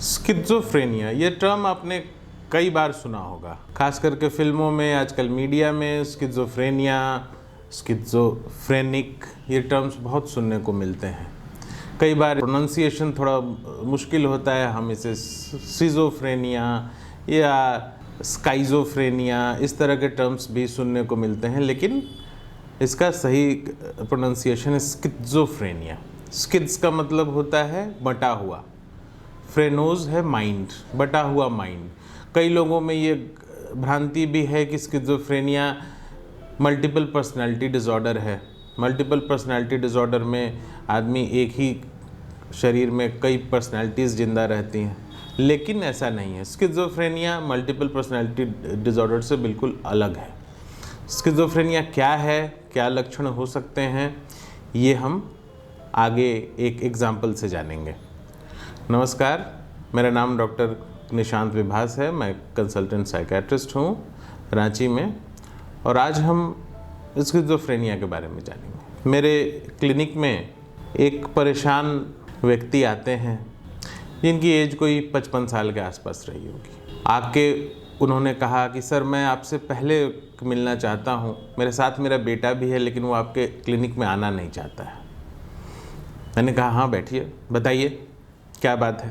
Schizophrenia ये term आपने कई बार सुना होगा, खास करके फिल्मों में, आजकल मीडिया में स्किज़ोफ्रेनिया, स्किज़ोफ्रेनिक ये टर्म्स बहुत सुनने को मिलते हैं। कई बार प्रोनाउंसिएशन थोड़ा मुश्किल होता है, हम इसे सिज़ोफ्रेनिया या स्काइज़ोफ्रेनिया इस तरह के टर्म्स भी सुनने को मिलते हैं, लेकिन इसका सही प्रोनाउंसिएशन है स्किज़ोफ्रेनिया। स्किज़ का मतलब होता है बटा हुआ, फ्रेनोज है माइंड, बटा हुआ माइंड। कई लोगों में ये भ्रांति भी है कि स्किज़ोफ्रेनिया मल्टीपल पर्सनालिटी डिसऑर्डर है। मल्टीपल पर्सनालिटी डिसऑर्डर में आदमी एक ही शरीर में कई पर्सनालिटीज़ जिंदा रहती हैं, लेकिन ऐसा नहीं है। स्किज़ोफ्रेनिया मल्टीपल पर्सनालिटी डिसऑर्डर से बिल्कुल अलग है। स्किज़ोफ्रेनिया क्या है, क्या लक्षण हो सकते हैं, ये हम आगे एक एग्जाम्पल से जानेंगे। नमस्कार, मेरा नाम डॉक्टर निशांत विभास है। मैं कंसल्टेंट साइकेट्रिस्ट हूँ रांची में, और आज हम स्किज़ोफ्रेनिया के बारे में जानेंगे। मेरे क्लिनिक में एक परेशान व्यक्ति आते हैं जिनकी एज कोई 55 साल के आसपास रही होगी। आके उन्होंने कहा कि सर, मैं आपसे पहले मिलना चाहता हूँ, मेरे साथ मेरा बेटा भी है, लेकिन वो आपके क्लिनिक में आना नहीं चाहता है। मैंने कहा हाँ बैठिए, बताइए क्या बात है।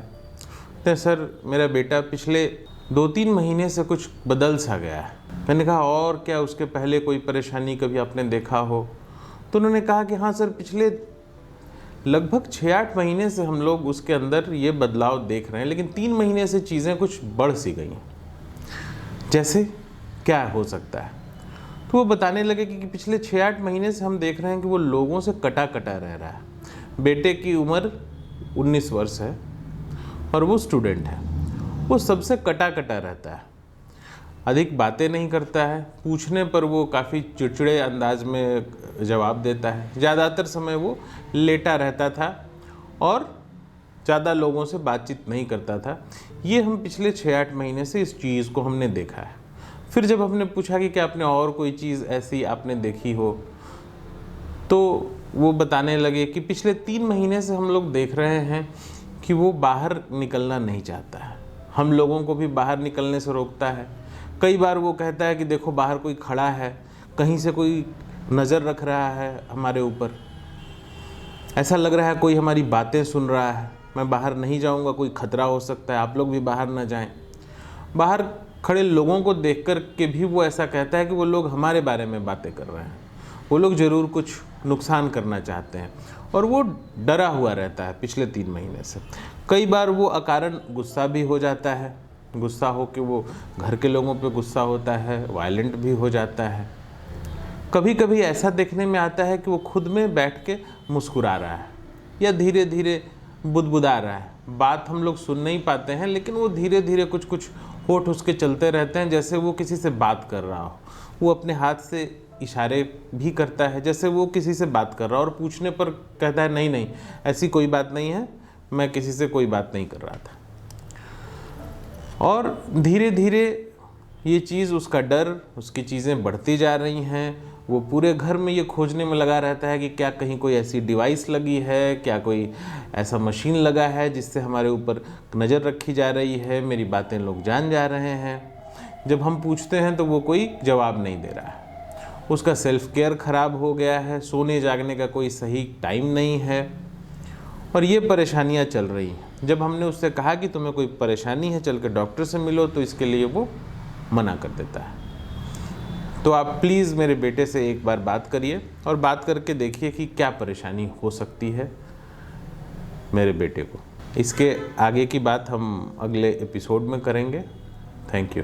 तो सर, मेरा बेटा पिछले 2-3 महीने से कुछ बदल सा गया है। मैंने कहा और क्या, उसके पहले कोई परेशानी कभी आपने देखा हो? तो उन्होंने कहा कि हाँ सर, पिछले लगभग 6-8 महीने से हम लोग उसके अंदर ये बदलाव देख रहे हैं, लेकिन 3 महीने से चीज़ें कुछ बढ़ सी गई हैं। जैसे क्या हो सकता है? तो वो बताने लगे कि पिछले 6-8 महीने से हम देख रहे हैं कि वो लोगों से कटा कटा रह रहा है। बेटे की उम्र 19 वर्ष है और वो स्टूडेंट है। वो सबसे कटा कटा रहता है, अधिक बातें नहीं करता है, पूछने पर वो काफ़ी चिड़चिड़े अंदाज में जवाब देता है। ज़्यादातर समय वो लेटा रहता था और ज़्यादा लोगों से बातचीत नहीं करता था। ये हम पिछले 6-8 महीने से इस चीज़ को हमने देखा है। फिर जब हमने पूछा कि क्या आपने और कोई चीज़ ऐसी आपने देखी हो, तो वो बताने लगे कि पिछले 3 महीने से हम लोग देख रहे हैं कि वो बाहर निकलना नहीं चाहता है। हम लोगों को भी बाहर निकलने से रोकता है। कई बार वो कहता है कि देखो बाहर कोई खड़ा है, कहीं से कोई नज़र रख रहा है हमारे ऊपर, ऐसा लग रहा है कोई हमारी बातें सुन रहा है। मैं बाहर नहीं जाऊंगा, कोई खतरा हो सकता है, आप लोग भी बाहर ना जाएं। बाहर खड़े लोगों को देख कर के भी वो ऐसा कहता है कि वो लोग हमारे बारे में बातें कर रहे हैं, वो लोग ज़रूर कुछ नुकसान करना चाहते हैं, और वो डरा हुआ रहता है पिछले 3 महीने से। कई बार वो अकारण गुस्सा भी हो जाता है, गुस्सा हो के वो घर के लोगों पे गुस्सा होता है, वायलेंट भी हो जाता है। कभी कभी ऐसा देखने में आता है कि वो खुद में बैठ के मुस्कुरा रहा है या धीरे धीरे बुदबुदा रहा है। बात हम लोग सुन नहीं पाते हैं, लेकिन वो धीरे धीरे कुछ कुछ होठ उसके चलते रहते हैं, जैसे वो किसी से बात कर रहा हो। वो अपने हाथ से इशारे भी करता है जैसे वो किसी से बात कर रहा हो, और पूछने पर कहता है नहीं नहीं, ऐसी कोई बात नहीं है, मैं किसी से कोई बात नहीं कर रहा था। और धीरे धीरे ये चीज़, उसका डर, उसकी चीज़ें बढ़ती जा रही हैं। वो पूरे घर में ये खोजने में लगा रहता है कि क्या कहीं कोई ऐसी डिवाइस लगी है, क्या कोई ऐसा मशीन लगा है जिससे हमारे ऊपर नज़र रखी जा रही है, मेरी बातें लोग जान जा रहे हैं। जब हम पूछते हैं तो वो कोई जवाब नहीं दे रहा है। उसका सेल्फ केयर ख़राब हो गया है, सोने जागने का कोई सही टाइम नहीं है, और ये परेशानियां चल रही हैं। जब हमने उससे कहा कि तुम्हें कोई परेशानी है, चल के डॉक्टर से मिलो, तो इसके लिए वो मना कर देता है। तो आप प्लीज़ मेरे बेटे से एक बार बात करिए और बात करके देखिए कि क्या परेशानी हो सकती है मेरे बेटे को। इसके आगे की बात हम अगले एपिसोड में करेंगे। Thank you.